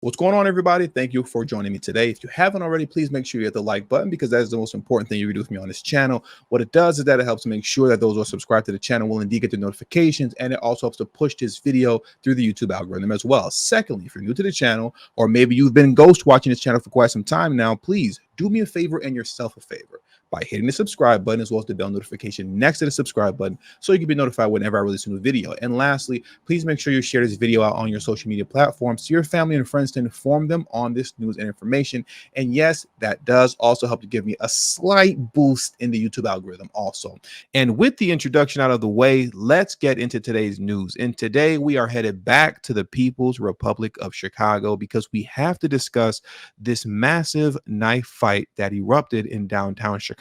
What's going on, everybody? Thank you for joining me today. If you haven't already, please make sure you hit the like button because that is the most important thing you can do with me on this channel. What it does is that it helps make sure that those who are subscribed to the channel will indeed get the notifications, and it also helps to push this video through the YouTube algorithm as well. Secondly, if you're new to the channel, or maybe you've been ghost watching this channel for quite some time now, please do me a favor and yourself a favor by hitting the subscribe button as well as the bell notification next to the subscribe button so you can be notified whenever I release a new video. And lastly, please make sure you share this video out on your social media platforms to your family and friends to inform them on this news and information. And yes, that does also help to give me a slight boost in the YouTube algorithm also. And with the introduction out of the way, let's get into today's news. And today we are headed back to the People's Republic of Chicago because we have to discuss this massive knife fight that erupted in downtown Chicago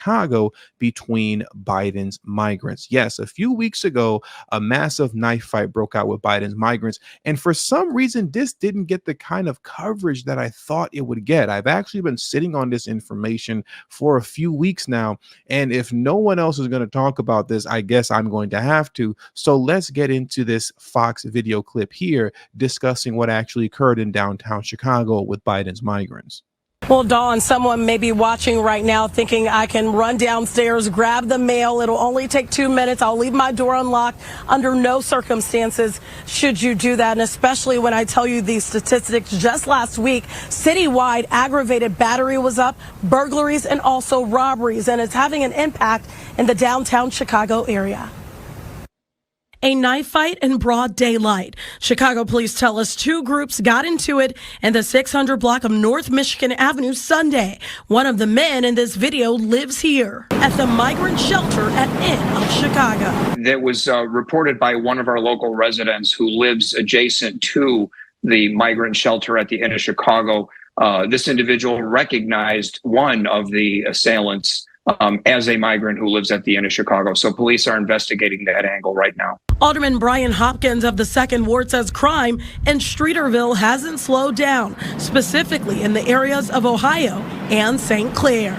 between Biden's migrants. Yes, a few weeks ago, a massive knife fight broke out with Biden's migrants. And for some reason, this didn't get the kind of coverage that I thought it would get. I've actually been sitting on this information for a few weeks now. And if no one else is going to talk about this, I guess I'm going to have to. So let's get into this Fox video clip here discussing what actually occurred in downtown Chicago with Biden's migrants. Well, Dawn, someone may be watching right now thinking I can run downstairs, grab the mail. It'll only take 2 minutes. I'll leave my door unlocked. Under no circumstances should you do that. And especially when I tell you these statistics just last week, citywide aggravated battery was up, burglaries and also robberies. And it's having an impact in the downtown Chicago area. A knife fight in broad daylight. Chicago police tell us two groups got into it in the 600 block of North Michigan Avenue Sunday. One of the men in this video lives here at the migrant shelter at Inn of Chicago. That was reported by one of our local residents who lives adjacent to the migrant shelter at the Inn of Chicago. This individual recognized one of the assailants as a migrant who lives at the Inn of Chicago. So police are investigating that angle right now. Alderman Brian Hopkins of the 2nd Ward says crime in Streeterville hasn't slowed down, specifically in the areas of Ohio and St. Clair.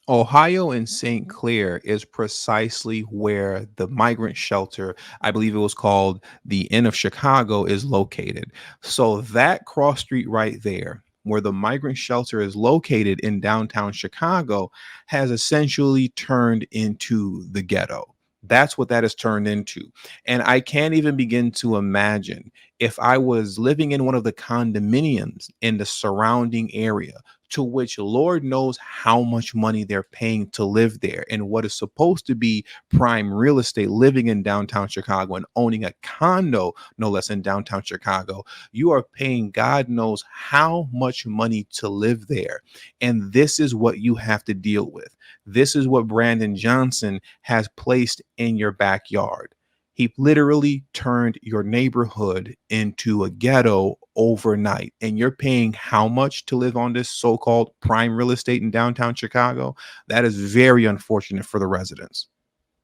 Ohio and St. Clair is precisely where the migrant shelter, I believe it was called the Inn of Chicago, is located. So that cross street right there, where the migrant shelter is located in downtown Chicago, has essentially turned into the ghetto. That's what that has turned into. And I can't even begin to imagine if I was living in one of the condominiums in the surrounding area, to which Lord knows how much money they're paying to live there, and what is supposed to be prime real estate, living in downtown Chicago and owning a condo, no less, in downtown Chicago. You are paying God knows how much money to live there. And this is what you have to deal with. This is what Brandon Johnson has placed in your backyard. He literally turned your neighborhood into a ghetto overnight. And you're paying how much to live on this so-called prime real estate in downtown Chicago? That is very unfortunate for the residents.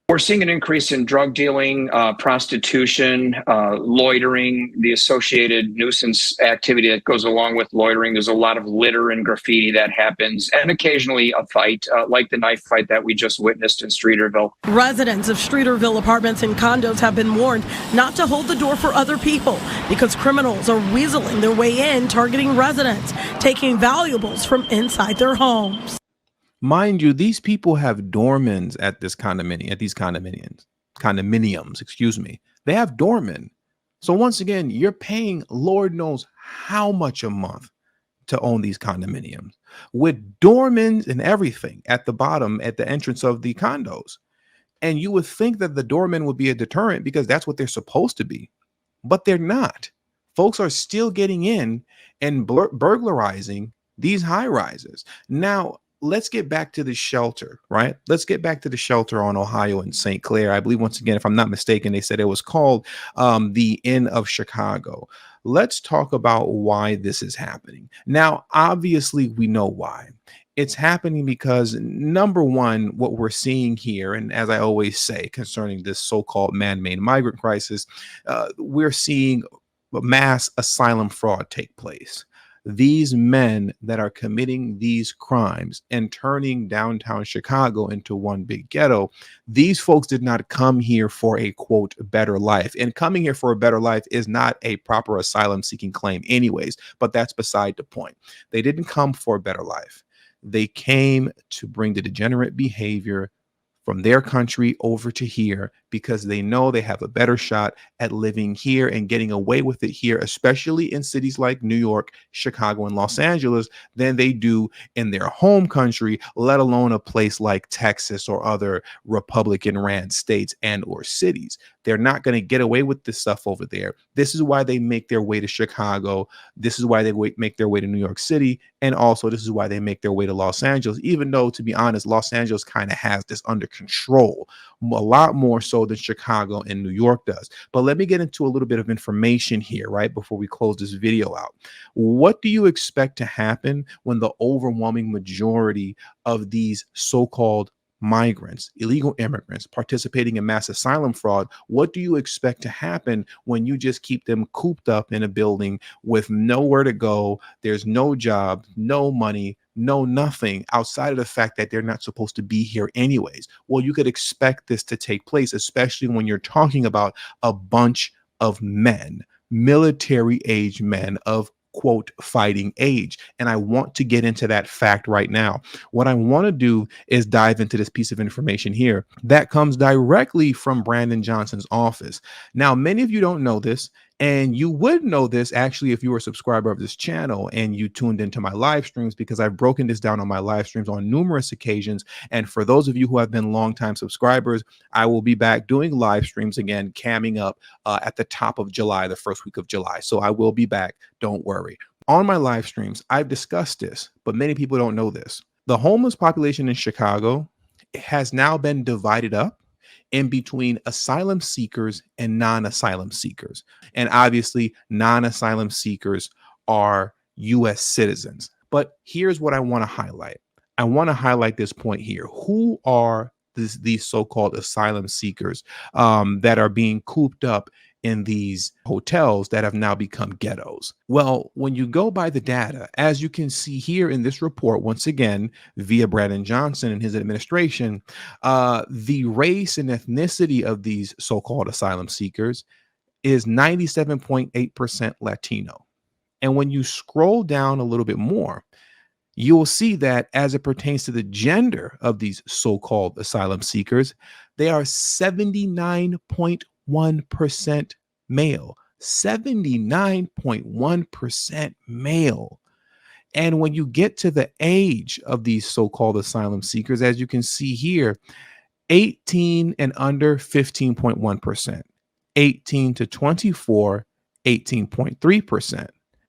We're seeing an increase in drug dealing, prostitution, loitering, the associated nuisance activity that goes along with loitering. There's a lot of litter and graffiti that happens, and occasionally a fight, like the knife fight that we just witnessed in Streeterville. Residents of Streeterville apartments and condos have been warned not to hold the door for other people because criminals are weaseling their way in, targeting residents, taking valuables from inside their homes. Mind you, these people have doormen at this condominium, condominiums, excuse me. They have doormen. So once again, you're paying Lord knows how much a month to own these condominiums with doormen and everything at the bottom, at the entrance of the condos. And you would think that the doormen would be a deterrent because that's what they're supposed to be, but they're not. Folks are still getting in and burglarizing these high rises. Now, let's get back to the shelter, right? Let's get back to the shelter on Ohio and St. Clair. I believe, once again, if I'm not mistaken, they said it was called the Inn of Chicago. Let's talk about why this is happening. Now, obviously, we know why. It's happening because, number one, what we're seeing here, and as I always say concerning this so-called man-made migrant crisis, we're seeing mass asylum fraud take place. These men that are committing these crimes and turning downtown Chicago into one big ghetto, these folks did not come here for a quote better life. And coming here for a better life is not a proper asylum seeking claim anyways, but that's beside the point. They didn't come for a better life. They came to bring the degenerate behavior from their country over to here because they know they have a better shot at living here and getting away with it here, especially in cities like New York, Chicago, and Los Angeles, than they do in their home country, let alone a place like Texas or other Republican ran states and or cities. They're not going to get away with this stuff over there. This is why they make their way to Chicago. This is why they make their way to New York City. And also, this is why they make their way to Los Angeles, even though, to be honest, Los Angeles kind of has this under control, a lot more so than Chicago and New York does. But let me get into a little bit of information here, right, before we close this video out. What do you expect to happen when the overwhelming majority of these so-called migrants, illegal immigrants participating in mass asylum fraud? What do you expect to happen when you just keep them cooped up in a building with nowhere to go? There's no job, no money, no nothing outside of the fact that they're not supposed to be here anyways. Well, you could expect this to take place, especially when you're talking about a bunch of men, military age men of quote fighting age. And I want to get into that fact right now. What I want to do is dive into this piece of information here that comes directly from Brandon Johnson's office. Now, many of you don't know this, and you would know this actually if you were a subscriber of this channel and you tuned into my live streams, because I've broken this down on my live streams on numerous occasions. And for those of you who have been longtime subscribers, I will be back doing live streams again, camming up at the top of July, the first week of July. So I will be back. Don't worry. On my live streams, I've discussed this, but many people don't know this. The homeless population in Chicago has now been divided up in between asylum seekers and non-asylum seekers. And obviously, non-asylum seekers are U.S. citizens. But here's what I want to highlight. I want to highlight this point here. Who are these so-called asylum seekers that are being cooped up in these hotels that have now become ghettos? Well, when you go by the data, as you can see here in this report, once again, via Brandon Johnson and his administration, the race and ethnicity of these so-called asylum seekers is 97.8% Latino. And when you scroll down a little bit more, you will see that as it pertains to the gender of these so-called asylum seekers, they are 79.1% male, 79.1% male. And when you get to the age of these so-called asylum seekers, as you can see here, 18 and under, 15.1%, 18 to 24, 18.3%,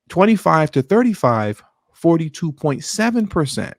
25 to 35, 42.7%,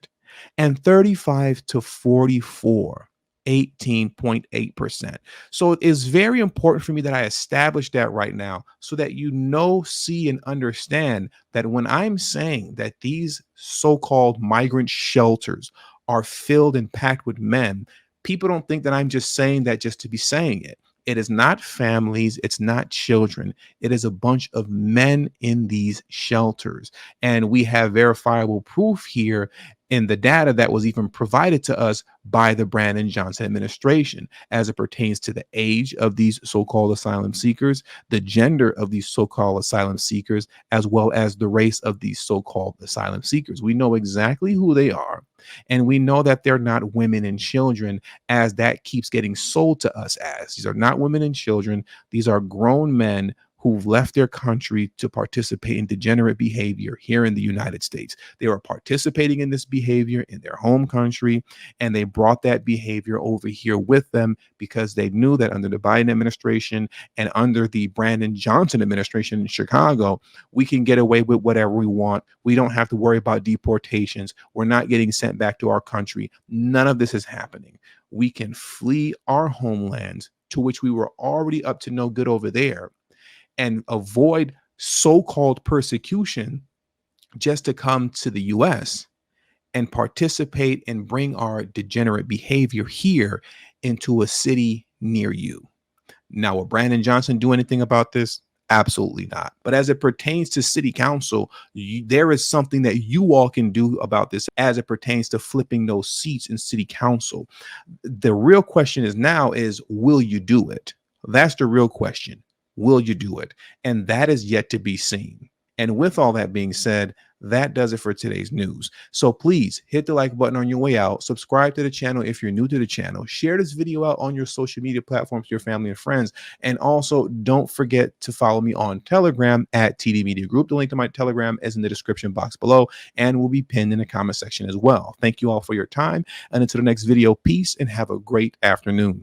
and 35 to 44, 18.8%. So it is very important for me that I establish that right now so that you know, see, and understand that when I'm saying that these so-called migrant shelters are filled and packed with men, people don't think that I'm just saying that just to be saying it. It is not families. It's not children. It is a bunch of men in these shelters. And we have verifiable proof here in the data that was even provided to us by the Brandon Johnson administration as it pertains to the age of these so-called asylum seekers, the gender of these so-called asylum seekers, as well as the race of these so-called asylum seekers. We know exactly who they are, and we know that they're not women and children, as that keeps getting sold to us as. These are not women and children. These are grown men who've left their country to participate in degenerate behavior here in the United States. They were participating in this behavior in their home country, and they brought that behavior over here with them because they knew that under the Biden administration and under the Brandon Johnson administration in Chicago, we can get away with whatever we want. We don't have to worry about deportations. We're not getting sent back to our country. None of this is happening. We can flee our homelands, to which we were already up to no good over there, and avoid so-called persecution just to come to the US and participate and bring our degenerate behavior here into a city near you. Now, will Brandon Johnson do anything about this? Absolutely not. But as it pertains to city council, there is something that you all can do about this as it pertains to flipping those seats in city council. The real question is, will you do it? That's the real question. Will you do it? And that is yet to be seen. And with all that being said, that does it for today's news. So please hit the like button on your way out. Subscribe to the channel if you're new to the channel. Share this video out on your social media platforms to your family and friends. And also don't forget to follow me on Telegram at TD Media Group. The link to my Telegram is in the description box below and will be pinned in the comment section as well. Thank you all for your time. And until the next video, peace and have a great afternoon.